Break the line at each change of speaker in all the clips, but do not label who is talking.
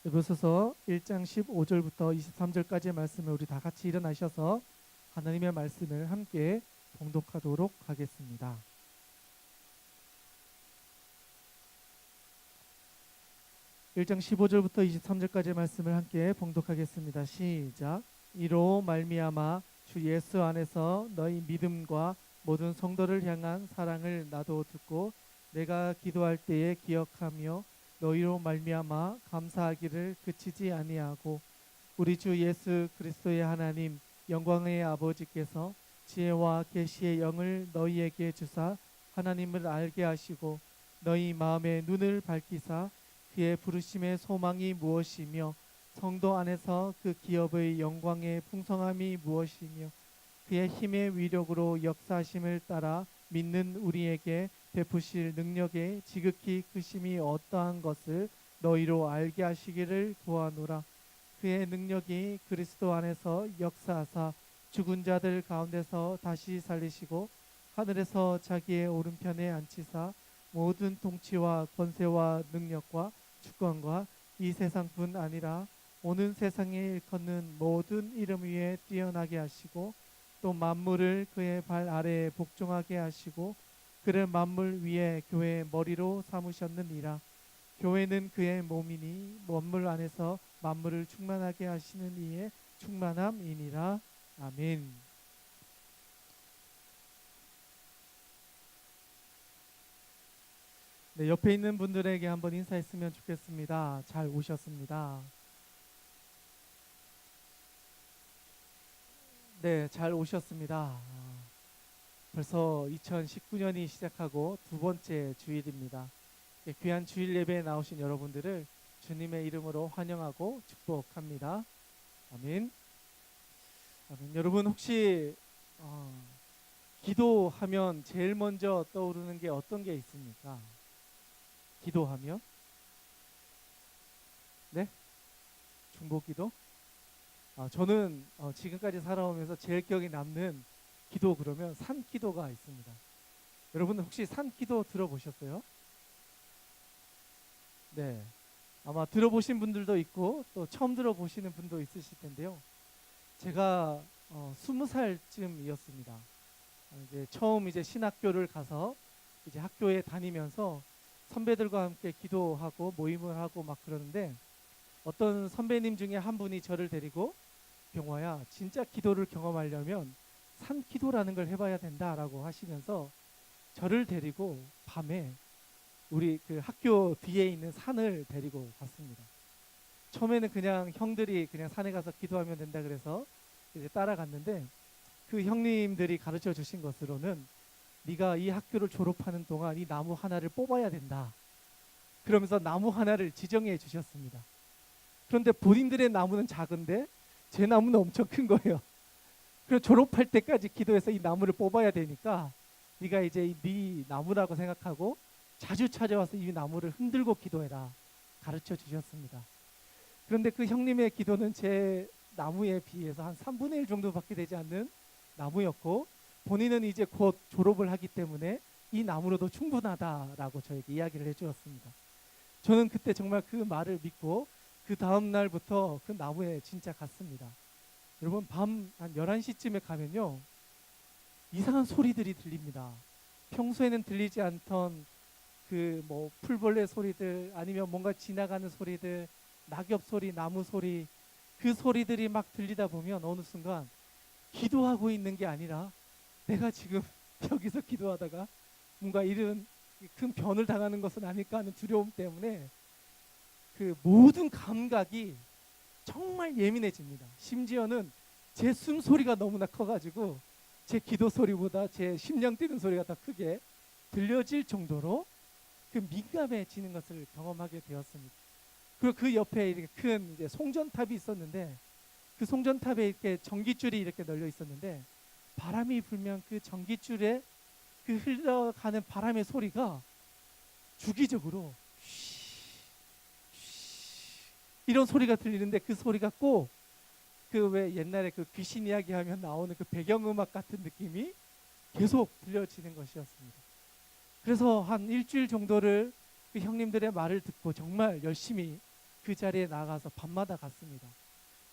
에베소서 1장 15절부터 23절까지의 말씀을 우리 다 같이 일어나셔서 하나님의 말씀을 함께 봉독하도록 하겠습니다. 1장 15절부터 23절까지의 말씀을 함께 봉독하겠습니다. 시작. 이로 말미암아 주 예수 안에서 너희 믿음과 모든 성도를 향한 사랑을 나도 듣고 내가 기도할 때에 기억하며 너희로 말미암아 감사하기를 그치지 아니하고 우리 주 예수 그리스도의 하나님 영광의 아버지께서 지혜와 계시의 영을 너희에게 주사 하나님을 알게 하시고 너희 마음의 눈을 밝히사 그의 부르심의 소망이 무엇이며 성도 안에서 그 기업의 영광의 풍성함이 무엇이며 그의 힘의 위력으로 역사하심을 따라 믿는 우리에게 베푸실 능력의 지극히 크심이 어떠한 것을 너희로 알게 하시기를 구하노라. 그의 능력이 그리스도 안에서 역사하사 죽은 자들 가운데서 다시 살리시고 하늘에서 자기의 오른편에 앉히사 모든 통치와 권세와 능력과 주권과 이 세상뿐 아니라 오는 세상에 일컫는 모든 이름 위에 뛰어나게 하시고 또 만물을 그의 발 아래에 복종하게 하시고 그를 만물 위에 교회의 머리로 삼으셨느니라. 교회는 그의 몸이니 만물 안에서 만물을 충만하게 하시는 이의 충만함이니라. 아멘. 네, 옆에 있는 분들에게 한번 인사했으면 좋겠습니다. 잘 오셨습니다. 네, 잘 오셨습니다. 벌써 2019년이 시작하고 두 번째 주일입니다. 귀한 주일 예배에 나오신 여러분들을 주님의 이름으로 환영하고 축복합니다. 아멘. 아멘. 여러분 혹시 기도하면 제일 먼저 떠오르는 게 어떤 게 있습니까? 기도하면? 네? 중보기도? 저는 지금까지 살아오면서 제일 기억에 남는 기도 그러면 산기도가 있습니다. 여러분 혹시 산기도 들어보셨어요? 네. 아마 들어보신 분들도 있고 또 처음 들어보시는 분도 있으실 텐데요. 제가 20살쯤이었습니다. 이제 처음 이제 신학교를 가서 이제 학교에 다니면서 선배들과 함께 기도하고 모임을 하고 막 그러는데 어떤 선배님 중에 한 분이 저를 데리고 병화야 진짜 기도를 경험하려면 산기도라는 걸 해봐야 된다라고 하시면서 저를 데리고 밤에 우리 그 학교 뒤에 있는 산을 데리고 갔습니다. 처음에는 그냥 형들이 그냥 산에 가서 기도하면 된다 그래서 이제 따라갔는데 그 형님들이 가르쳐 주신 것으로는 네가 이 학교를 졸업하는 동안 이 나무 하나를 뽑아야 된다. 그러면서 나무 하나를 지정해 주셨습니다. 그런데 본인들의 나무는 작은데 제 나무는 엄청 큰 거예요. 그래서 졸업할 때까지 기도해서 이 나무를 뽑아야 되니까 네가 이제 네 나무라고 생각하고 자주 찾아와서 이 나무를 흔들고 기도해라 가르쳐 주셨습니다. 그런데 그 형님의 기도는 제 나무에 비해서 한 3분의 1 정도밖에 되지 않는 나무였고 본인은 이제 곧 졸업을 하기 때문에 이 나무로도 충분하다라고 저에게 이야기를 해주었습니다. 저는 그때 정말 그 말을 믿고 그 다음 날부터 그 나무에 진짜 갔습니다. 여러분 밤 한 11시쯤에 가면요 이상한 소리들이 들립니다. 평소에는 들리지 않던 그 뭐 풀벌레 소리들 아니면 뭔가 지나가는 소리들 낙엽 소리 나무 소리 그 소리들이 막 들리다 보면 어느 순간 기도하고 있는 게 아니라 내가 지금 여기서 기도하다가 뭔가 이런 큰 변을 당하는 것은 아닐까 하는 두려움 때문에 그 모든 감각이 정말 예민해집니다. 심지어는 제 숨소리가 너무나 커가지고 제 기도 소리보다 제 심장 뛰는 소리가 더 크게 들려질 정도로 그 민감해지는 것을 경험하게 되었습니다. 그리고 그 옆에 이렇게 큰 이제 송전탑이 있었는데 그 송전탑에 이렇게 전깃줄이 이렇게 널려 있었는데 바람이 불면 그 전깃줄에 그 흘러가는 바람의 소리가 주기적으로 이런 소리가 들리는데 그 소리가 꼭 그 왜 옛날에 그 귀신 이야기하면 나오는 그 배경음악 같은 느낌이 계속 들려지는 것이었습니다. 그래서 한 일주일 정도를 그 형님들의 말을 듣고 정말 열심히 그 자리에 나가서 밤마다 갔습니다.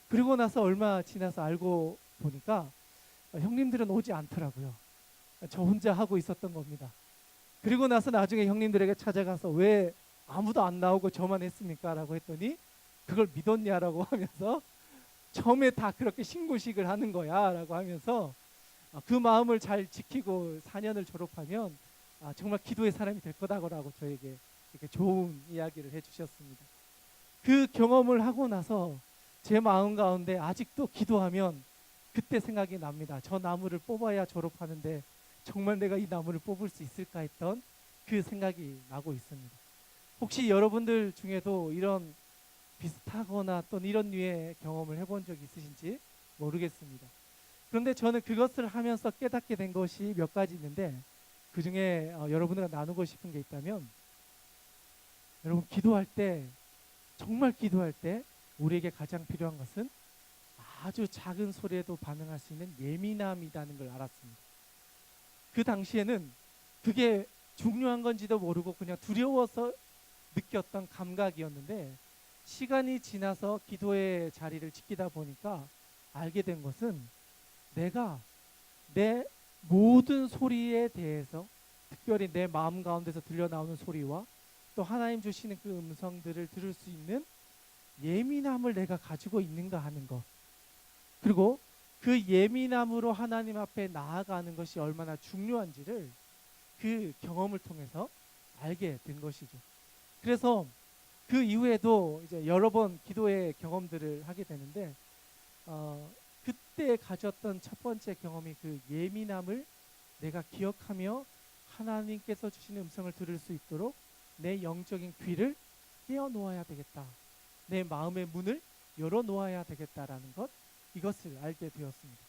그리고 나서 얼마 지나서 알고 보니까 형님들은 오지 않더라고요. 저 혼자 하고 있었던 겁니다. 그리고 나서 나중에 형님들에게 찾아가서 왜 아무도 안 나오고 저만 했습니까? 라고 했더니 그걸 믿었냐라고 하면서 처음에 다 그렇게 신고식을 하는 거야 라고 하면서 그 마음을 잘 지키고 4년을 졸업하면 정말 기도의 사람이 될 거다라고 저에게 이렇게 좋은 이야기를 해주셨습니다. 그 경험을 하고 나서 제 마음 가운데 아직도 기도하면 그때 생각이 납니다. 저 나무를 뽑아야 졸업하는데 정말 내가 이 나무를 뽑을 수 있을까 했던 그 생각이 나고 있습니다. 혹시 여러분들 중에도 이런 비슷하거나 또는 이런 류의 경험을 해본 적 있으신지 모르겠습니다. 그런데 저는 그것을 하면서 깨닫게 된 것이 몇 가지 있는데 그 중에 여러분들과 나누고 싶은 게 있다면, 여러분 기도할 때, 정말 기도할 때 우리에게 가장 필요한 것은 아주 작은 소리에도 반응할 수 있는 예민함이라는 걸 알았습니다. 그 당시에는 그게 중요한 건지도 모르고 그냥 두려워서 느꼈던 감각이었는데, 시간이 지나서 기도의 자리를 지키다 보니까 알게 된 것은 내가 내 모든 소리에 대해서, 특별히 내 마음 가운데서 들려나오는 소리와 또 하나님 주시는 그 음성들을 들을 수 있는 예민함을 내가 가지고 있는가 하는 것, 그리고 그 예민함으로 하나님 앞에 나아가는 것이 얼마나 중요한지를 그 경험을 통해서 알게 된 것이죠. 그래서 그 이후에도 이제 여러 번 기도의 경험들을 하게 되는데 그때 가졌던 첫 번째 경험이 그 예민함을 내가 기억하며 하나님께서 주시는 음성을 들을 수 있도록 내 영적인 귀를 떼어 놓아야 되겠다. 내 마음의 문을 열어 놓아야 되겠다라는 것, 이것을 알게 되었습니다.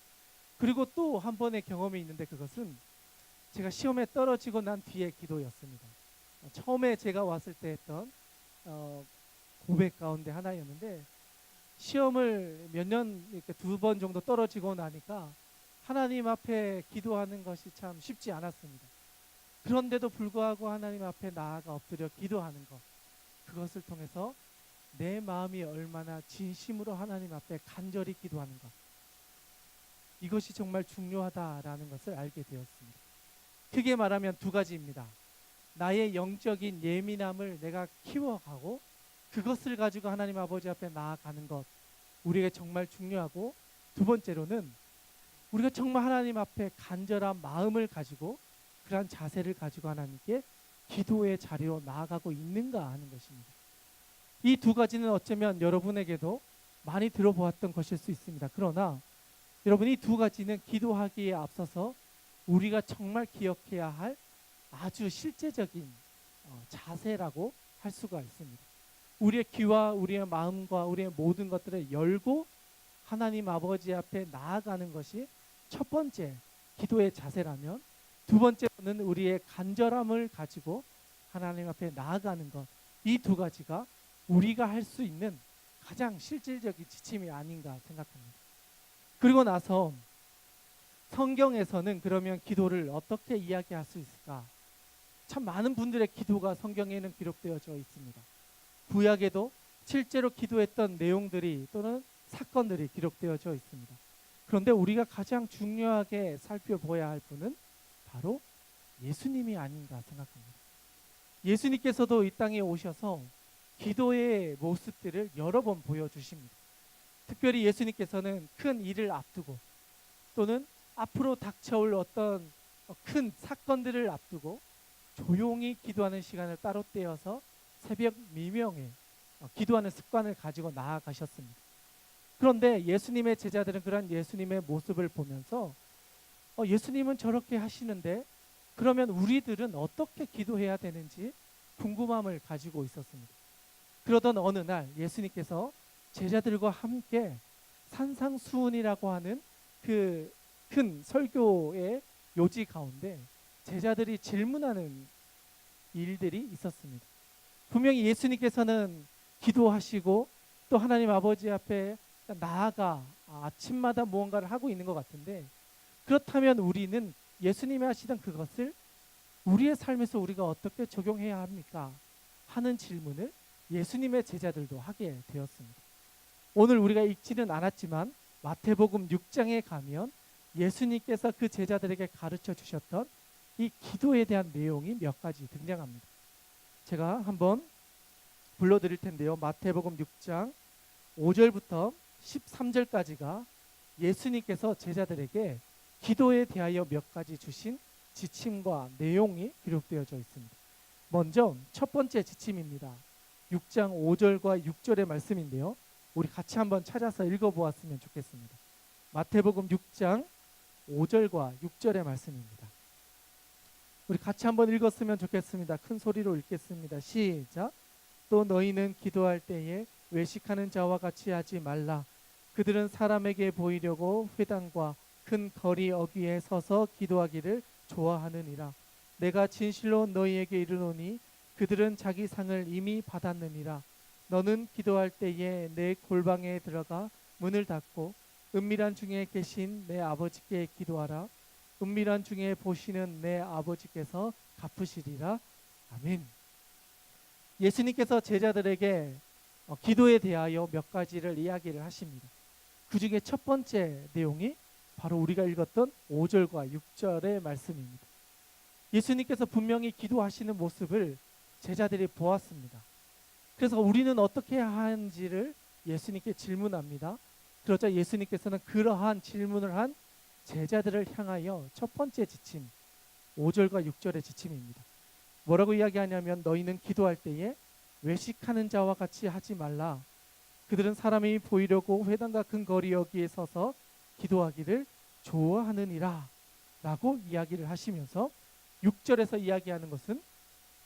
그리고 또 한 번의 경험이 있는데 그것은 제가 시험에 떨어지고 난 뒤의 기도였습니다. 처음에 제가 왔을 때 했던 고백 가운데 하나였는데, 시험을 몇 년 이렇게 2번 정도 떨어지고 나니까 하나님 앞에 기도하는 것이 참 쉽지 않았습니다. 그런데도 불구하고 하나님 앞에 나아가 엎드려 기도하는 것, 그것을 통해서 내 마음이 얼마나 진심으로 하나님 앞에 간절히 기도하는 것, 이것이 정말 중요하다라는 것을 알게 되었습니다. 크게 말하면 두 가지입니다. 나의 영적인 예민함을 내가 키워가고 그것을 가지고 하나님 아버지 앞에 나아가는 것, 우리에게 정말 중요하고, 두 번째로는 우리가 정말 하나님 앞에 간절한 마음을 가지고 그러한 자세를 가지고 하나님께 기도의 자리로 나아가고 있는가 하는 것입니다. 이 두 가지는 어쩌면 여러분에게도 많이 들어보았던 것일 수 있습니다. 그러나 여러분, 이 두 가지는 기도하기에 앞서서 우리가 정말 기억해야 할 아주 실제적인 자세라고 할 수가 있습니다. 우리의 귀와 우리의 마음과 우리의 모든 것들을 열고 하나님 아버지 앞에 나아가는 것이 첫 번째 기도의 자세라면, 두 번째는 우리의 간절함을 가지고 하나님 앞에 나아가는 것, 이 두 가지가 우리가 할 수 있는 가장 실질적인 지침이 아닌가 생각합니다. 그리고 나서 성경에서는 그러면 기도를 어떻게 이야기할 수 있을까? 참 많은 분들의 기도가 성경에는 기록되어져 있습니다. 구약에도 실제로 기도했던 내용들이 또는 사건들이 기록되어져 있습니다. 그런데 우리가 가장 중요하게 살펴봐야 할 분은 바로 예수님이 아닌가 생각합니다. 예수님께서도 이 땅에 오셔서 기도의 모습들을 여러 번 보여주십니다. 특별히 예수님께서는 큰 일을 앞두고 또는 앞으로 닥쳐올 어떤 큰 사건들을 앞두고 조용히 기도하는 시간을 따로 떼어서 새벽 미명에 기도하는 습관을 가지고 나아가셨습니다. 그런데 예수님의 제자들은 그런 예수님의 모습을 보면서 예수님은 저렇게 하시는데 그러면 우리들은 어떻게 기도해야 되는지 궁금함을 가지고 있었습니다. 그러던 어느 날 예수님께서 제자들과 함께 산상수훈이라고 하는 그 큰 설교의 요지 가운데 제자들이 질문하는 일들이 있었습니다. 분명히 예수님께서는 기도하시고 또 하나님 아버지 앞에 나아가 아침마다 무언가를 하고 있는 것 같은데, 그렇다면 우리는 예수님이 하시던 그것을 우리의 삶에서 우리가 어떻게 적용해야 합니까? 하는 질문을 예수님의 제자들도 하게 되었습니다. 오늘 우리가 읽지는 않았지만 마태복음 6장에 가면 예수님께서 그 제자들에게 가르쳐 주셨던 이 기도에 대한 내용이 몇 가지 등장합니다. 제가 한번 불러드릴 텐데요. 마태복음 6장 5절부터 13절까지가 예수님께서 제자들에게 기도에 대하여 몇 가지 주신 지침과 내용이 기록되어져 있습니다. 먼저 첫 번째 지침입니다. 6장 5절과 6절의 말씀인데요. 우리 같이 한번 찾아서 읽어보았으면 좋겠습니다. 마태복음 6장 5절과 6절의 말씀입니다. 우리 같이 한번 읽었으면 좋겠습니다. 큰 소리로 읽겠습니다. 시작. 또 너희는 기도할 때에 외식하는 자와 같이 하지 말라. 그들은 사람에게 보이려고 회당과 큰 거리 어귀에 서서 기도하기를 좋아하느니라. 내가 진실로 너희에게 이르노니 그들은 자기 상을 이미 받았느니라. 너는 기도할 때에 내 골방에 들어가 문을 닫고 은밀한 중에 계신 내 아버지께 기도하라. 은밀한 중에 보시는 내 아버지께서 갚으시리라. 아멘. 예수님께서 제자들에게 기도에 대하여 몇 가지를 이야기를 하십니다. 그 중에 첫 번째 내용이 바로 우리가 읽었던 5절과 6절의 말씀입니다. 예수님께서 분명히 기도하시는 모습을 제자들이 보았습니다. 그래서 우리는 어떻게 해야 하는지를 예수님께 질문합니다. 그러자 예수님께서는 그러한 질문을 한 제자들을 향하여 첫 번째 지침 5절과 6절의 지침입니다. 뭐라고 이야기하냐면 너희는 기도할 때에 외식하는 자와 같이 하지 말라. 그들은 사람이 보이려고 회당과 큰 거리 여기에 서서 기도하기를 좋아하느니라 라고 이야기를 하시면서 6절에서 이야기하는 것은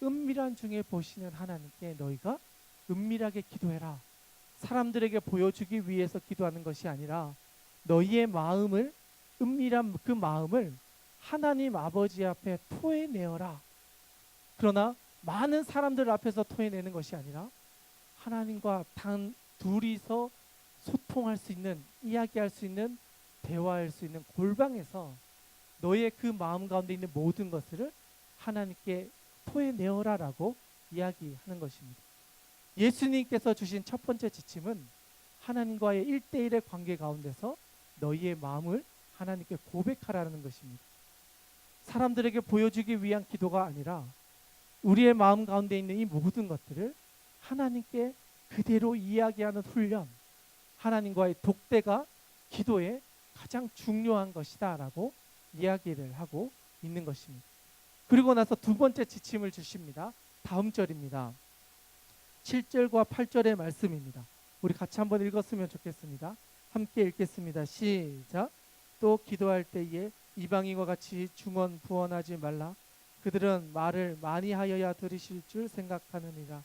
은밀한 중에 보시는 하나님께 너희가 은밀하게 기도해라. 사람들에게 보여주기 위해서 기도하는 것이 아니라 너희의 마음을 은밀한 그 마음을 하나님 아버지 앞에 토해내어라. 그러나 많은 사람들 앞에서 토해내는 것이 아니라 하나님과 단 둘이서 소통할 수 있는, 이야기할 수 있는, 대화할 수 있는 골방에서 너의 그 마음 가운데 있는 모든 것을 하나님께 토해내어라라고 이야기하는 것입니다. 예수님께서 주신 첫 번째 지침은 하나님과의 1대1의 관계 가운데서 너희의 마음을 하나님께 고백하라는 것입니다. 사람들에게 보여주기 위한 기도가 아니라 우리의 마음 가운데 있는 이 모든 것들을 하나님께 그대로 이야기하는 훈련, 하나님과의 독대가 기도의 가장 중요한 것이다 라고 이야기를 하고 있는 것입니다. 그리고 나서 두 번째 지침을 주십니다. 다음 절입니다. 7절과 8절의 말씀입니다. 우리 같이 한번 읽었으면 좋겠습니다. 함께 읽겠습니다. 시작. 또 기도할 때에 이방인과 같이 중언부언하지 말라. 그들은 말을 많이 하여야 들으실 줄 생각하느니라.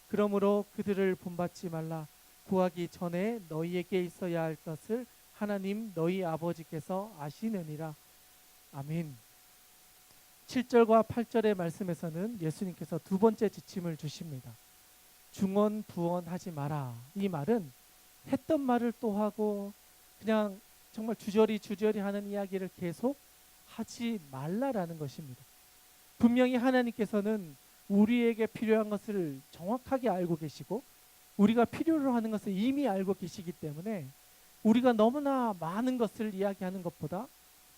그러므로 그들을 본받지 말라. 구하기 전에 너희에게 있어야 할 것을 하나님 너희 아버지께서 아시느니라. 아멘. 7절과 8절의 말씀에서는 예수님께서 두 번째 지침을 주십니다. 중언부언하지 마라. 이 말은 했던 말을 또 하고 그냥 정말 주저리 하는 이야기를 계속 하지 말라라는 것입니다. 분명히 하나님께서는 우리에게 필요한 것을 정확하게 알고 계시고 우리가 필요로 하는 것을 이미 알고 계시기 때문에 우리가 너무나 많은 것을 이야기하는 것보다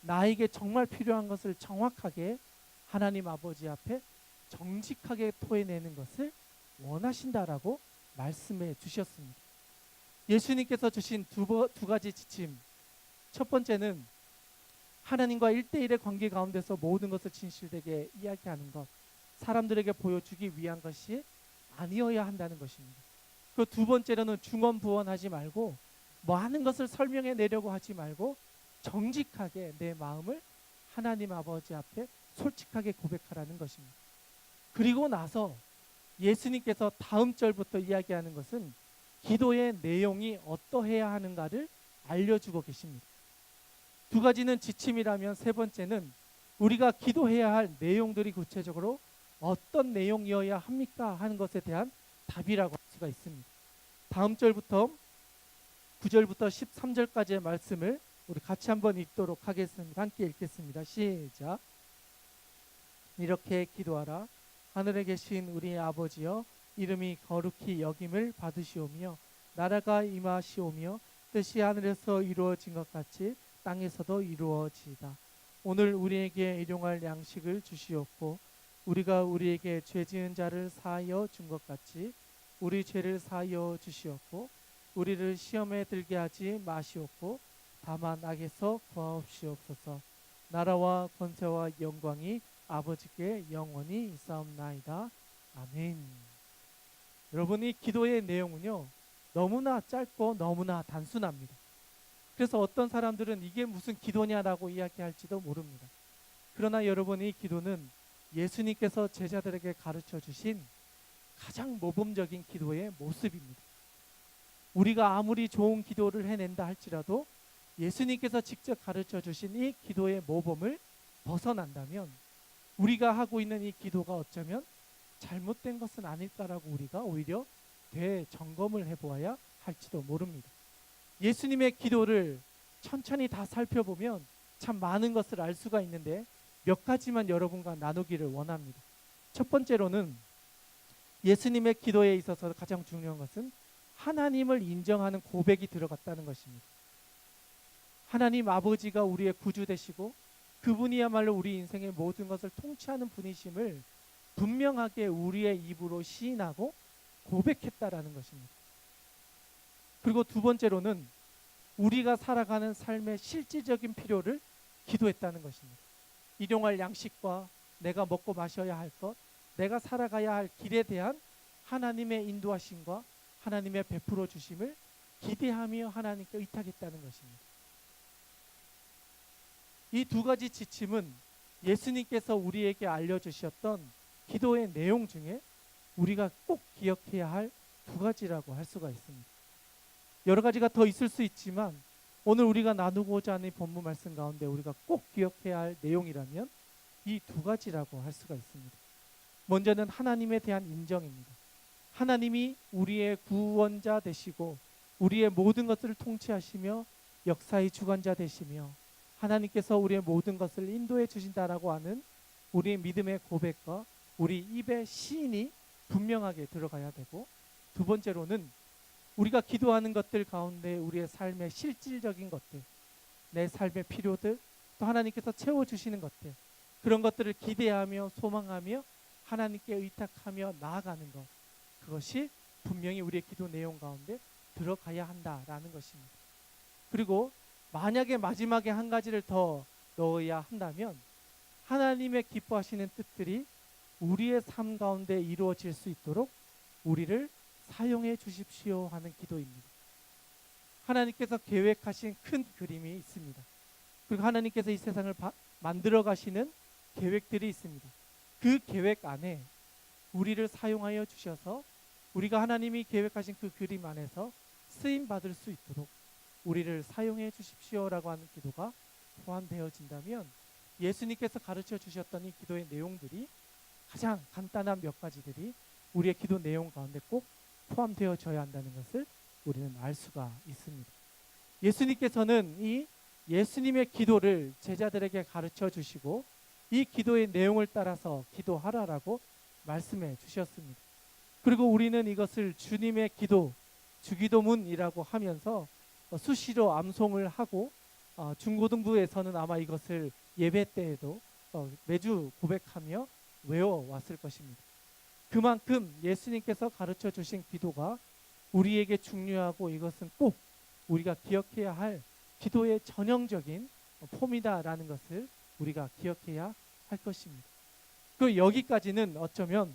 나에게 정말 필요한 것을 정확하게 하나님 아버지 앞에 정직하게 토해내는 것을 원하신다라고 말씀해 주셨습니다. 예수님께서 주신 두 가지 지침, 첫 번째는 하나님과 1대1의 관계 가운데서 모든 것을 진실되게 이야기하는 것, 사람들에게 보여주기 위한 것이 아니어야 한다는 것입니다. 그 두 번째로는 중언부언하지 말고 많은 것을 설명해 내려고 하지 말고 정직하게 내 마음을 하나님 아버지 앞에 솔직하게 고백하라는 것입니다. 그리고 나서 예수님께서 다음 절부터 이야기하는 것은 기도의 내용이 어떠해야 하는가를 알려주고 계십니다. 두 가지는 지침이라면 세 번째는 우리가 기도해야 할 내용들이 구체적으로 어떤 내용이어야 합니까? 하는 것에 대한 답이라고 할 수가 있습니다. 다음 절부터 9절부터 13절까지의 말씀을 우리 같이 한번 읽도록 하겠습니다. 함께 읽겠습니다. 시작. 이렇게 기도하라. 하늘에 계신 우리 아버지여, 이름이 거룩히 여김을 받으시오며 나라가 임하시오며 뜻이 하늘에서 이루어진 것 같이 땅에서도 이루어지이다. 오늘 우리에게 일용할 양식을 주시옵고 우리가 우리에게 죄 지은 자를 사하여 준 것 같이 우리 죄를 사하여 주시옵고 우리를 시험에 들게 하지 마시옵고 다만 악에서 구하옵시옵소서. 나라와 권세와 영광이 아버지께 영원히 있사옵나이다. 아멘. 여러분, 이 기도의 내용은요 너무나 짧고 너무나 단순합니다. 그래서 어떤 사람들은 이게 무슨 기도냐라고 이야기할지도 모릅니다. 그러나 여러분, 이 기도는 예수님께서 제자들에게 가르쳐 주신 가장 모범적인 기도의 모습입니다. 우리가 아무리 좋은 기도를 해낸다 할지라도 예수님께서 직접 가르쳐 주신 이 기도의 모범을 벗어난다면 우리가 하고 있는 이 기도가 어쩌면 잘못된 것은 아닐까라고 우리가 오히려 되점검을 해보아야 할지도 모릅니다. 예수님의 기도를 천천히 다 살펴보면 참 많은 것을 알 수가 있는데 몇 가지만 여러분과 나누기를 원합니다. 첫 번째로는 예수님의 기도에 있어서 가장 중요한 것은 하나님을 인정하는 고백이 들어갔다는 것입니다. 하나님 아버지가 우리의 구주 되시고 그분이야말로 우리 인생의 모든 것을 통치하는 분이심을 분명하게 우리의 입으로 시인하고 고백했다라는 것입니다. 그리고 두 번째로는 우리가 살아가는 삶의 실질적인 필요를 기도했다는 것입니다. 일용할 양식과 내가 먹고 마셔야 할 것, 내가 살아가야 할 길에 대한 하나님의 인도하심과 하나님의 베풀어 주심을 기대하며 하나님께 의탁했다는 것입니다. 이 두 가지 지침은 예수님께서 우리에게 알려주셨던 기도의 내용 중에 우리가 꼭 기억해야 할 두 가지라고 할 수가 있습니다. 여러 가지가 더 있을 수 있지만 오늘 우리가 나누고자 하는 본문 말씀 가운데 우리가 꼭 기억해야 할 내용이라면 이 두 가지라고 할 수가 있습니다. 먼저는 하나님에 대한 인정입니다. 하나님이 우리의 구원자 되시고 우리의 모든 것들을 통치하시며 역사의 주관자 되시며 하나님께서 우리의 모든 것을 인도해 주신다라고 하는 우리의 믿음의 고백과 우리 입의 시인이 분명하게 들어가야 되고, 두 번째로는 우리가 기도하는 것들 가운데 우리의 삶의 실질적인 것들, 내 삶의 필요들, 또 하나님께서 채워주시는 것들, 그런 것들을 기대하며 소망하며 하나님께 의탁하며 나아가는 것, 그것이 분명히 우리의 기도 내용 가운데 들어가야 한다라는 것입니다. 그리고 만약에 마지막에 한 가지를 더 넣어야 한다면 하나님의 기뻐하시는 뜻들이 우리의 삶 가운데 이루어질 수 있도록 우리를 사용해 주십시오 하는 기도입니다. 하나님께서 계획하신 큰 그림이 있습니다. 그리고 하나님께서 이 세상을 만들어 가시는 계획들이 있습니다. 그 계획 안에 우리를 사용하여 주셔서 우리가 하나님이 계획하신 그 그림 안에서 쓰임 받을 수 있도록 우리를 사용해 주십시오라고 하는 기도가 포함되어진다면 예수님께서 가르쳐 주셨던 이 기도의 내용들이 가장 간단한 몇 가지들이 우리의 기도 내용 가운데 꼭 포함되어져야 한다는 것을 우리는 알 수가 있습니다. 예수님께서는 이 예수님의 기도를 제자들에게 가르쳐 주시고 이 기도의 내용을 따라서 기도하라라고 말씀해 주셨습니다. 그리고 우리는 이것을 주님의 기도, 주기도문이라고 하면서 수시로 암송을 하고 중고등부에서는 아마 이것을 예배 때에도 매주 고백하며 외워왔을 것입니다. 그만큼 예수님께서 가르쳐 주신 기도가 우리에게 중요하고 이것은 꼭 우리가 기억해야 할 기도의 전형적인 폼이다라는 것을 우리가 기억해야 할 것입니다. 그 여기까지는 어쩌면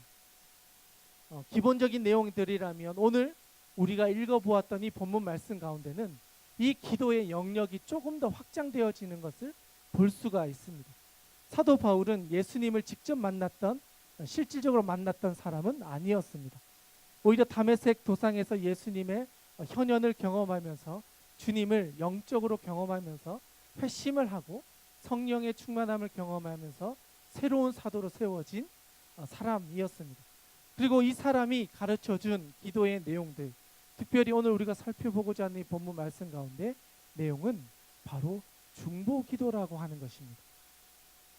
기본적인 내용들이라면 오늘 우리가 읽어보았던 이 본문 말씀 가운데는 이 기도의 영역이 조금 더 확장되어지는 것을 볼 수가 있습니다. 사도 바울은 예수님을 직접 만났던, 실질적으로 만났던 사람은 아니었습니다. 오히려 다메섹 도상에서 예수님의 현현을 경험하면서 주님을 영적으로 경험하면서 회심을 하고 성령의 충만함을 경험하면서 새로운 사도로 세워진 사람이었습니다. 그리고 이 사람이 가르쳐준 기도의 내용들, 특별히 오늘 우리가 살펴보고자 하는 이 본문 말씀 가운데 내용은 바로 중보기도라고 하는 것입니다.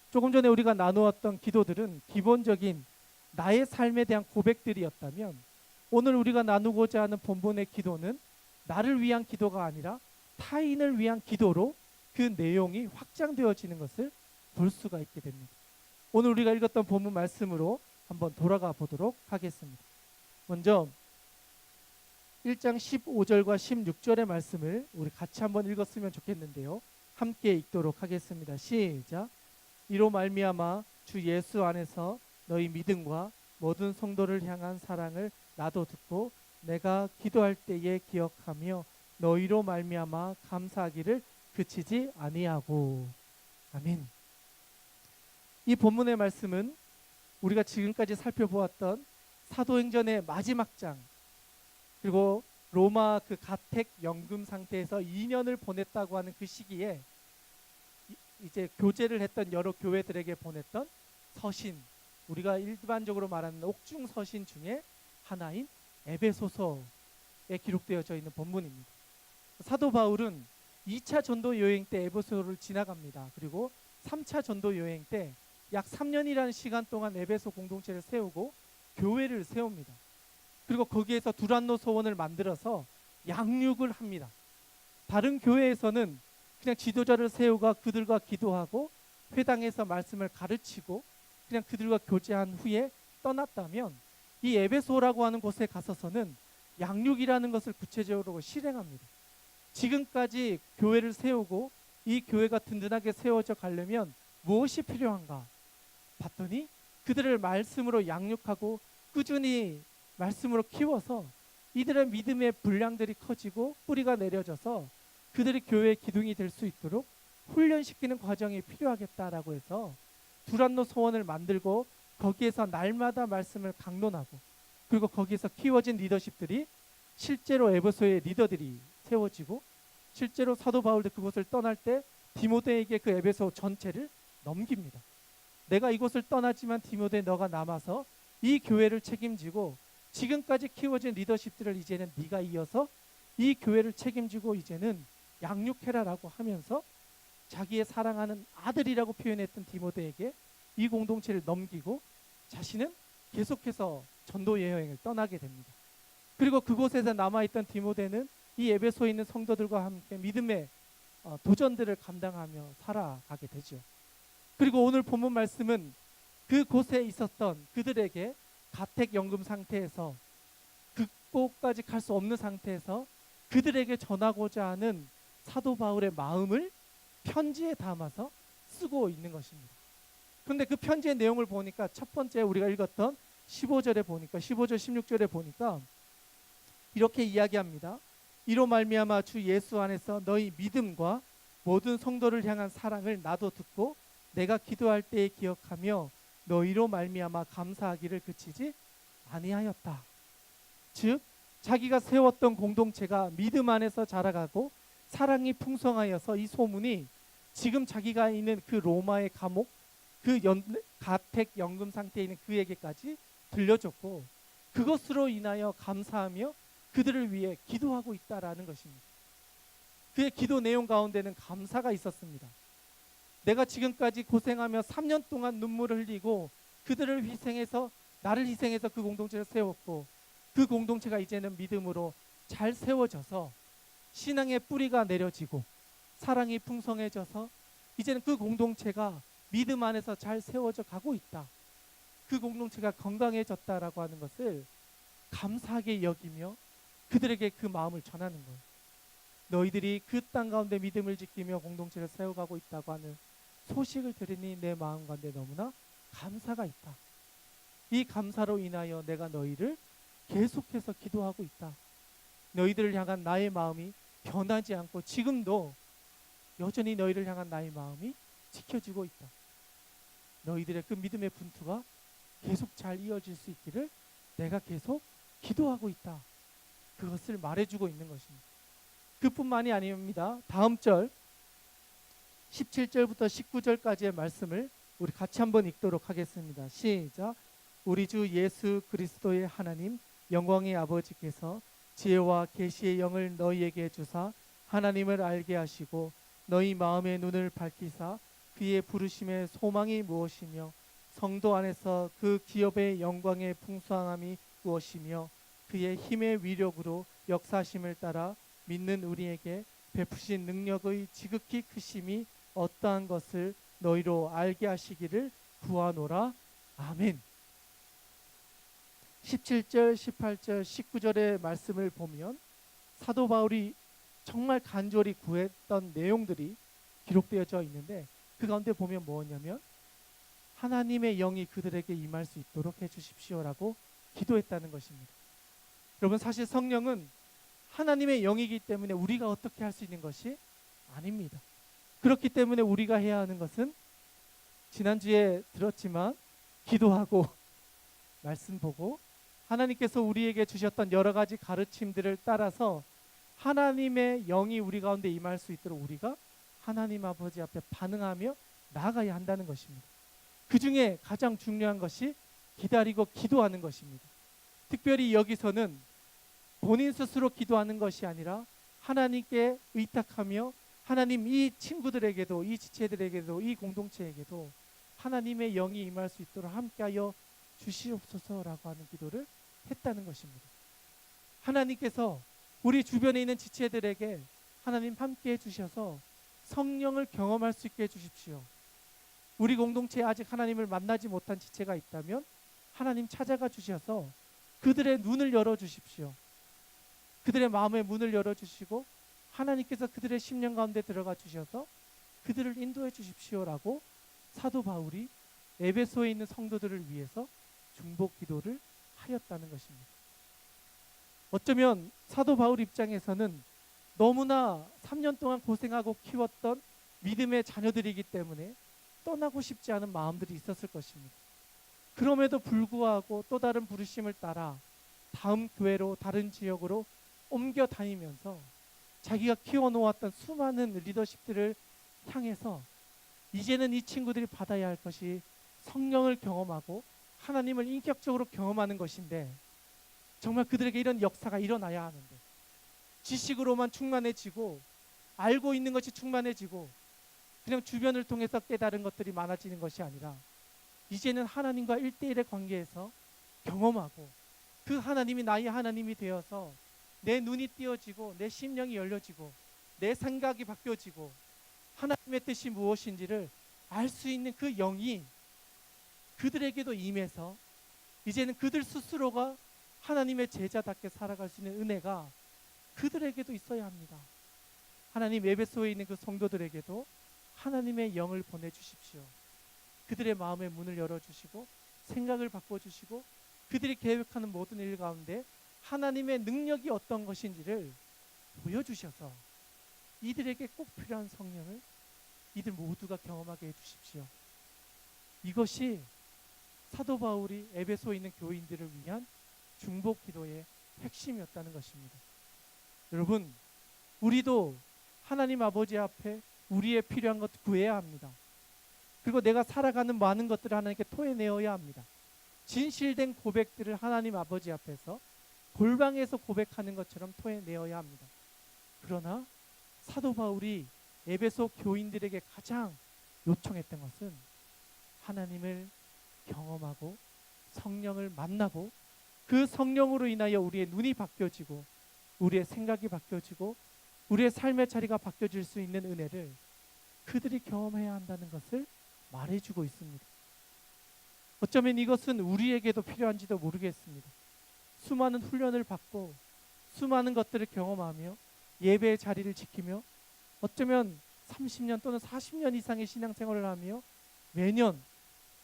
조금 전에 우리가 나누었던 기도들은 기본적인 나의 삶에 대한 고백들이었다면 오늘 우리가 나누고자 하는 본문의 기도는 나를 위한 기도가 아니라 타인을 위한 기도로 그 내용이 확장되어지는 것을 볼 수가 있게 됩니다. 오늘 우리가 읽었던 본문 말씀으로 한번 돌아가 보도록 하겠습니다. 먼저 1장 15절과 16절의 말씀을 우리 같이 한번 읽었으면 좋겠는데요. 함께 읽도록 하겠습니다. 시작. 이로 말미암아 주 예수 안에서 너희 믿음과 모든 성도를 향한 사랑을 나도 듣고 내가 기도할 때에 기억하며 너희로 말미암아 감사하기를 그치지 아니하고. 아멘. 이 본문의 말씀은 우리가 지금까지 살펴보았던 사도행전의 마지막 장, 그리고 로마 그 가택 연금 상태에서 2년을 보냈다고 하는 그 시기에 이제 교제를 했던 여러 교회들에게 보냈던 서신, 우리가 일반적으로 말하는 옥중 서신 중에 하나인 에베소서에 기록되어져 있는 본문입니다. 사도 바울은 2차 전도 여행 때 에베소를 지나갑니다. 그리고 3차 전도 여행 때 약 3년이라는 시간 동안 에베소 공동체를 세우고 교회를 세웁니다. 그리고 거기에서 두란노 소원을 만들어서 양육을 합니다. 다른 교회에서는 그냥 지도자를 세우고 그들과 기도하고 회당에서 말씀을 가르치고 그냥 그들과 교제한 후에 떠났다면, 이 에베소라고 하는 곳에 가서서는 양육이라는 것을 구체적으로 실행합니다. 지금까지 교회를 세우고 이 교회가 든든하게 세워져 가려면 무엇이 필요한가 봤더니 그들을 말씀으로 양육하고 꾸준히 말씀으로 키워서 이들의 믿음의 분량들이 커지고 뿌리가 내려져서 그들이 교회의 기둥이 될 수 있도록 훈련시키는 과정이 필요하겠다라고 해서 두란노 소원을 만들고 거기에서 날마다 말씀을 강론하고, 그리고 거기에서 키워진 리더십들이 실제로 에베소의 리더들이 세워지고, 실제로 사도 바울도 그곳을 떠날 때 디모데에게 그 에베소 전체를 넘깁니다. 내가 이곳을 떠나지만 디모데 너가 남아서 이 교회를 책임지고 지금까지 키워진 리더십들을 이제는 네가 이어서 이 교회를 책임지고 이제는 양육해라라고 하면서 자기의 사랑하는 아들이라고 표현했던 디모데에게 이 공동체를 넘기고 자신은 계속해서 전도 여행을 떠나게 됩니다. 그리고 그곳에서 남아있던 디모데는 이 에베소에 있는 성도들과 함께 믿음의 도전들을 감당하며 살아가게 되죠. 그리고 오늘 본문 말씀은 그곳에 있었던 그들에게 가택연금 상태에서 극복까지 갈 수 없는 상태에서 그들에게 전하고자 하는 사도 바울의 마음을 편지에 담아서 쓰고 있는 것입니다. 그런데 그 편지의 내용을 보니까 첫 번째 우리가 읽었던 15절에 보니까 15절 16절에 보니까 이렇게 이야기합니다. 이로 말미암아 주 예수 안에서 너희 믿음과 모든 성도를 향한 사랑을 나도 듣고 내가 기도할 때에 기억하며 너희로 말미암아 감사하기를 그치지 아니하였다. 즉 자기가 세웠던 공동체가 믿음 안에서 자라가고 사랑이 풍성하여서 이 소문이 지금 자기가 있는 그 로마의 감옥, 그 가택 연금 상태에 있는 그에게까지 들려졌고, 그것으로 인하여 감사하며 그들을 위해 기도하고 있다라는 것입니다. 그의 기도 내용 가운데는 감사가 있었습니다. 내가 지금까지 고생하며 3년 동안 눈물을 흘리고 그들을 희생해서, 나를 희생해서 그 공동체를 세웠고, 그 공동체가 이제는 믿음으로 잘 세워져서 신앙의 뿌리가 내려지고 사랑이 풍성해져서 이제는 그 공동체가 믿음 안에서 잘 세워져 가고 있다. 그 공동체가 건강해졌다라고 하는 것을 감사하게 여기며 그들에게 그 마음을 전하는 거예요. 너희들이 그 땅 가운데 믿음을 지키며 공동체를 세워가고 있다고 하는 소식을 들으니 내 마음 가운데 너무나 감사가 있다. 이 감사로 인하여 내가 너희를 계속해서 기도하고 있다. 너희들을 향한 나의 마음이 변하지 않고 지금도 여전히 너희를 향한 나의 마음이 지켜지고 있다. 너희들의 그 믿음의 분투가 계속 잘 이어질 수 있기를 내가 계속 기도하고 있다. 그것을 말해주고 있는 것입니다. 그뿐만이 아닙니다. 다음 절 17절부터 19절까지의 말씀을 우리 같이 한번 읽도록 하겠습니다. 시작. 우리 주 예수 그리스도의 하나님 영광의 아버지께서 지혜와 계시의 영을 너희에게 주사 하나님을 알게 하시고 너희 마음의 눈을 밝히사 그의 부르심의 소망이 무엇이며 성도 안에서 그 기업의 영광의 풍성함이 무엇이며 그의 힘의 위력으로 역사심을 따라 믿는 우리에게 베푸신 능력의 지극히 크심이 어떠한 것을 너희로 알게 하시기를 구하노라. 아멘. 17절, 18절, 19절의 말씀을 보면 사도 바울이 정말 간절히 구했던 내용들이 기록되어져 있는데, 그 가운데 보면 뭐냐면 하나님의 영이 그들에게 임할 수 있도록 해주십시오라고 기도했다는 것입니다. 여러분, 사실 성령은 하나님의 영이기 때문에 우리가 어떻게 할 수 있는 것이 아닙니다. 그렇기 때문에 우리가 해야 하는 것은 지난주에 들었지만 기도하고 말씀 보고 하나님께서 우리에게 주셨던 여러 가지 가르침들을 따라서 하나님의 영이 우리 가운데 임할 수 있도록 우리가 하나님 아버지 앞에 반응하며 나아가야 한다는 것입니다. 그 중에 가장 중요한 것이 기다리고 기도하는 것입니다. 특별히 여기서는 본인 스스로 기도하는 것이 아니라 하나님께 의탁하며 하나님, 이 친구들에게도, 이 지체들에게도, 이 공동체에게도 하나님의 영이 임할 수 있도록 함께하여 주시옵소서라고 하는 기도를 했다는 것입니다. 하나님께서 우리 주변에 있는 지체들에게 하나님 함께 해주셔서 성령을 경험할 수 있게 해주십시오. 우리 공동체에 아직 하나님을 만나지 못한 지체가 있다면 하나님 찾아가 주셔서 그들의 눈을 열어주십시오. 그들의 마음의 문을 열어주시고 하나님께서 그들의 심령 가운데 들어가 주셔서 그들을 인도해 주십시오라고 사도 바울이 에베소에 있는 성도들을 위해서 중복 기도를 하였다는 것입니다. 어쩌면 사도 바울 입장에서는 너무나 3년 동안 고생하고 키웠던 믿음의 자녀들이기 때문에 떠나고 싶지 않은 마음들이 있었을 것입니다. 그럼에도 불구하고 또 다른 부르심을 따라 다음 교회로, 다른 지역으로 옮겨 다니면서 자기가 키워놓았던 수많은 리더십들을 향해서 이제는 이 친구들이 받아야 할 것이 성령을 경험하고 하나님을 인격적으로 경험하는 것인데, 정말 그들에게 이런 역사가 일어나야 하는데 지식으로만 충만해지고 알고 있는 것이 충만해지고 그냥 주변을 통해서 깨달은 것들이 많아지는 것이 아니라 이제는 하나님과 1대1의 관계에서 경험하고 그 하나님이 나의 하나님이 되어서 내 눈이 띄어지고 내 심령이 열려지고 내 생각이 바뀌어지고 하나님의 뜻이 무엇인지를 알 수 있는 그 영이 그들에게도 임해서 이제는 그들 스스로가 하나님의 제자답게 살아갈 수 있는 은혜가 그들에게도 있어야 합니다. 하나님, 에베소에 있는 그 성도들에게도 하나님의 영을 보내주십시오. 그들의 마음의 문을 열어주시고 생각을 바꿔주시고 그들이 계획하는 모든 일 가운데 하나님의 능력이 어떤 것인지를 보여주셔서 이들에게 꼭 필요한 성령을 이들 모두가 경험하게 해주십시오. 이것이 사도 바울이 에베소에 있는 교인들을 위한 중복 기도의 핵심이었다는 것입니다. 여러분, 우리도 하나님 아버지 앞에 우리의 필요한 것 구해야 합니다. 그리고 내가 살아가는 많은 것들을 하나님께 토해내어야 합니다. 진실된 고백들을 하나님 아버지 앞에서 골방에서 고백하는 것처럼 토해내어야 합니다. 그러나 사도 바울이 에베소 교인들에게 가장 요청했던 것은 하나님을 경험하고 성령을 만나고 그 성령으로 인하여 우리의 눈이 바뀌어지고 우리의 생각이 바뀌어지고 우리의 삶의 자리가 바뀌어질 수 있는 은혜를 그들이 경험해야 한다는 것을 말해주고 있습니다. 어쩌면 이것은 우리에게도 필요한지도 모르겠습니다. 수많은 훈련을 받고 수많은 것들을 경험하며 예배의 자리를 지키며 어쩌면 30년 또는 40년 이상의 신앙생활을 하며 매년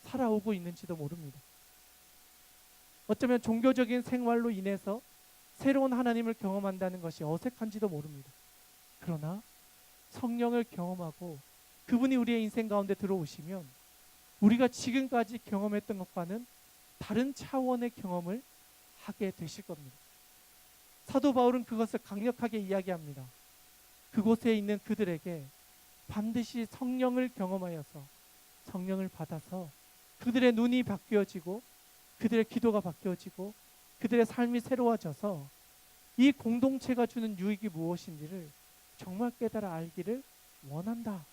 살아오고 있는지도 모릅니다. 어쩌면 종교적인 생활로 인해서 새로운 하나님을 경험한다는 것이 어색한지도 모릅니다. 그러나 성령을 경험하고 그분이 우리의 인생 가운데 들어오시면 우리가 지금까지 경험했던 것과는 다른 차원의 경험을 하게 되실 겁니다. 사도 바울은 그것을 강력하게 이야기합니다. 그곳에 있는 그들에게 반드시 성령을 경험하여서 성령을 받아서 그들의 눈이 바뀌어지고 그들의 기도가 바뀌어지고 그들의 삶이 새로워져서 이 공동체가 주는 유익이 무엇인지를 정말 깨달아 알기를 원한다.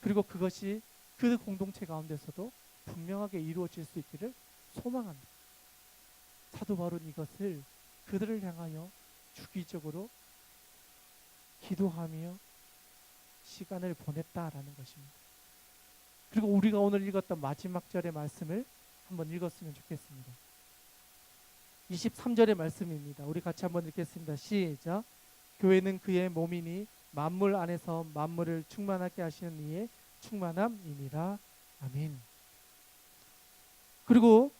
그리고 그것이 그 공동체 가운데서도 분명하게 이루어질 수 있기를 소망합니다. 사도 바울은 이것을 그들을 향하여 주기적으로 기도하며 시간을 보냈다라는 것입니다. 그리고 우리가 오늘 읽었던 마지막 절의 말씀을 한번 읽었으면 좋겠습니다. 23절의 말씀입니다. 우리 같이 한번 읽겠습니다. 시작. 교회는 그의 몸이니 만물 안에서 만물을 충만하게 하시는 이의 충만함이니라. 아멘. 그리고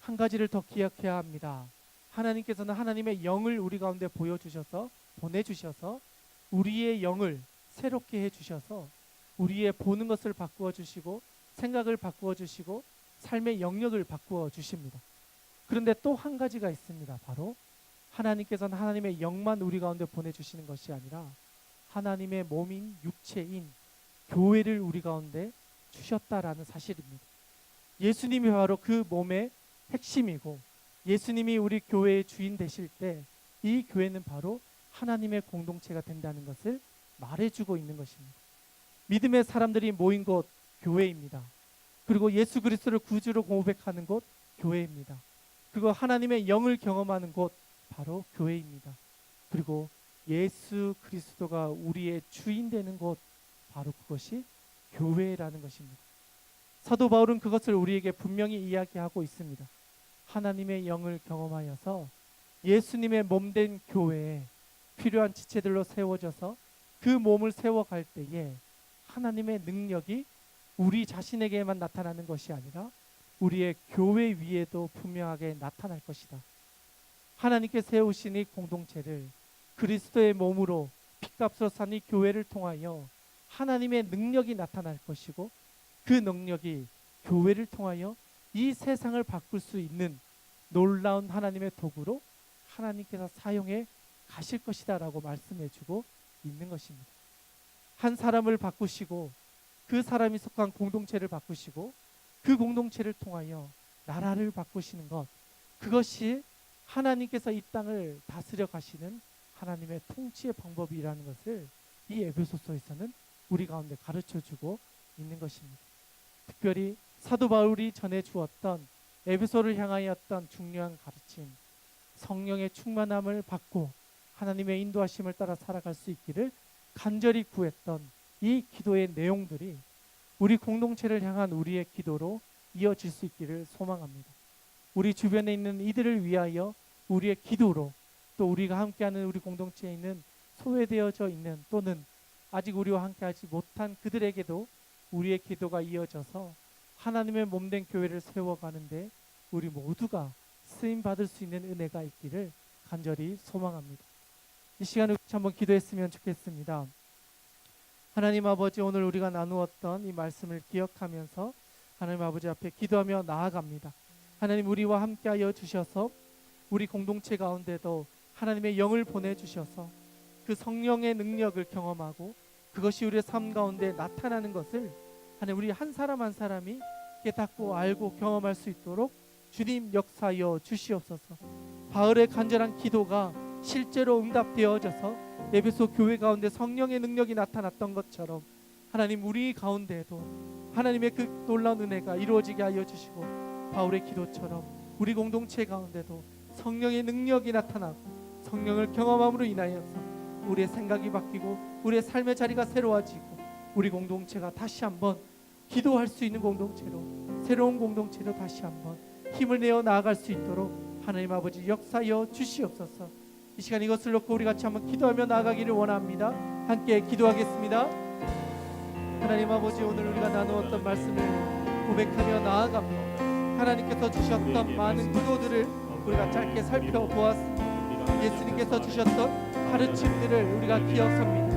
한 가지를 더 기억해야 합니다. 하나님께서는 하나님의 영을 우리 가운데 보내주셔서 우리의 영을 새롭게 해주셔서 우리의 보는 것을 바꾸어 주시고 생각을 바꾸어 주시고 삶의 영역을 바꾸어 주십니다. 그런데 또 한 가지가 있습니다. 바로 하나님께서는 하나님의 영만 우리 가운데 보내주시는 것이 아니라 하나님의 몸인 육체인 교회를 우리 가운데 주셨다라는 사실입니다. 예수님이 바로 그 몸의 핵심이고 예수님이 우리 교회의 주인 되실 때 이 교회는 바로 하나님의 공동체가 된다는 것을 말해주고 있는 것입니다. 믿음의 사람들이 모인 곳 교회입니다. 그리고 예수 그리스도를 구주로 고백하는 곳 교회입니다. 그리고 하나님의 영을 경험하는 곳 바로 교회입니다. 그리고 예수 그리스도가 우리의 주인 되는 곳 바로 그것이 교회라는 것입니다. 사도 바울은 그것을 우리에게 분명히 이야기하고 있습니다. 하나님의 영을 경험하여서 예수님의 몸된 교회에 필요한 지체들로 세워져서 그 몸을 세워갈 때에 하나님의 능력이 우리 자신에게만 나타나는 것이 아니라 우리의 교회 위에도 분명하게 나타날 것이다. 하나님께 세우신 이 공동체를 그리스도의 몸으로 핏값으로 산 이 교회를 통하여 하나님의 능력이 나타날 것이고 그 능력이 교회를 통하여 이 세상을 바꿀 수 있는 놀라운 하나님의 도구로 하나님께서 사용해 가실 것이다 라고 말씀해주고 있는 것입니다. 한 사람을 바꾸시고 그 사람이 속한 공동체를 바꾸시고 그 공동체를 통하여 나라를 바꾸시는 것, 그것이 하나님께서 이 땅을 다스려 가시는 하나님의 통치의 방법이라는 것을 이 에베소서에서는 우리 가운데 가르쳐주고 있는 것입니다. 특별히 사도 바울이 전해주었던 에베소를 향하였던 중요한 가르침, 성령의 충만함을 받고 하나님의 인도하심을 따라 살아갈 수 있기를 간절히 구했던 이 기도의 내용들이 우리 공동체를 향한 우리의 기도로 이어질 수 있기를 소망합니다. 우리 주변에 있는 이들을 위하여 우리의 기도로, 또 우리가 함께하는 우리 공동체에 있는 소외되어져 있는 또는 아직 우리와 함께하지 못한 그들에게도 우리의 기도가 이어져서 하나님의 몸된 교회를 세워가는데 우리 모두가 쓰임받을 수 있는 은혜가 있기를 간절히 소망합니다. 이 시간에 한번 기도했으면 좋겠습니다. 하나님 아버지, 오늘 우리가 나누었던 이 말씀을 기억하면서 하나님 아버지 앞에 기도하며 나아갑니다. 하나님, 우리와 함께하여 주셔서 우리 공동체 가운데도 하나님의 영을 보내주셔서 그 성령의 능력을 경험하고 그것이 우리의 삶 가운데 나타나는 것을 하나님, 우리 한 사람 한 사람이 깨닫고 알고 경험할 수 있도록 주님 역사하여 주시옵소서. 바울의 간절한 기도가 실제로 응답되어져서 에베소 교회 가운데 성령의 능력이 나타났던 것처럼 하나님, 우리 가운데에도 하나님의 그 놀라운 은혜가 이루어지게 하여 주시고 바울의 기도처럼 우리 공동체 가운데도 성령의 능력이 나타나고 성령을 경험함으로 인하여서 우리의 생각이 바뀌고 우리의 삶의 자리가 새로워지고 우리 공동체가 다시 한번 기도할 수 있는 공동체로, 새로운 공동체로 다시 한번 힘을 내어 나아갈 수 있도록 하나님 아버지 역사하여 주시옵소서. 이 시간 이것을 놓고 우리 같이 한번 기도하며 나아가기를 원합니다. 함께 기도하겠습니다. 하나님 아버지, 오늘 우리가 나누었던 말씀을 고백하며 나아갑니다. 하나님께서 주셨던 많은 기도들을 우리가 짧게 살펴보았습니다. 예수님께서 주셨던 가르침들을 우리가 기억합니다.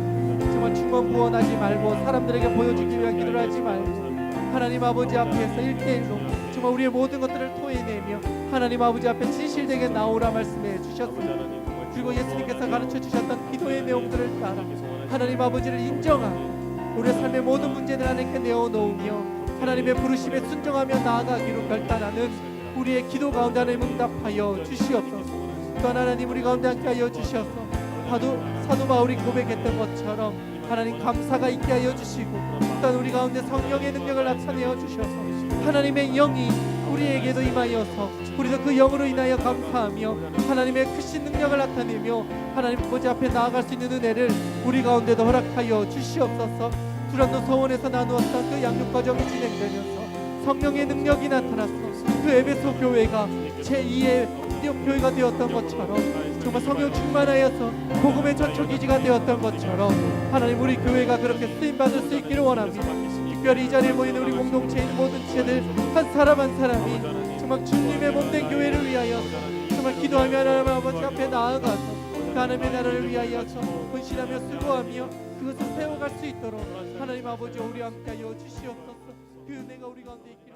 정말 충원부원하지 말고 사람들에게 보여주기 위한 기도를 하지 말고 하나님 아버지 앞에서 1대1로 정말 우리의 모든 것들을 토해내며 하나님 아버지 앞에 진실되게 나오라 말씀해 주셨습니다. 그리고 예수님께서 가르쳐 주셨던 기도의 내용들을 따라 하나님 아버지를 인정하고 우리의 삶의 모든 문제들 하나님께 내어놓으며 하나님의 부르심에 순종하며 나아가기로 결단하는 우리의 기도 가운데 하나님 응답하여 주시옵소서. 또한 하나님, 우리 가운데 함께하여 주셔서 사도 바울이 고백했던 것처럼 하나님 감사가 있게 하여 주시고 또한 우리 가운데 성령의 능력을 나타내어 주셔서 하나님의 영이 우리에게도 임하여서 우리도 그 영으로 인하여 감사하며 하나님의 크신 능력을 나타내며 하나님 아버지 앞에 나아갈 수 있는 은혜를 우리 가운데도 허락하여 주시옵소서. 두란노 서원에서 나누었던 그 양육 과정이 진행되면서 성령의 능력이 나타나서 그 에베소 교회가 제2의 교회가 되었던 것처럼 정말 성령 충만하여서 복음의 전초기지가 되었던 것처럼 하나님 우리 교회가 그렇게 쓰임받을 수 있기를 원합니다. 특별히 이 자리에 모이는 우리 공동체인 모든 지체들 한 사람 한 사람이 정말 주님의 몸된 교회를 위하여 정말 기도하며 하나님 아버지 앞에 나아가서 하나님의 나라를 위하여서 헌신하며 수고하며 그것을 세워갈 수 있도록 하나님 아버지 우리와 함께하여 주시옵소서. 그 은혜가 우리 가운데 있기를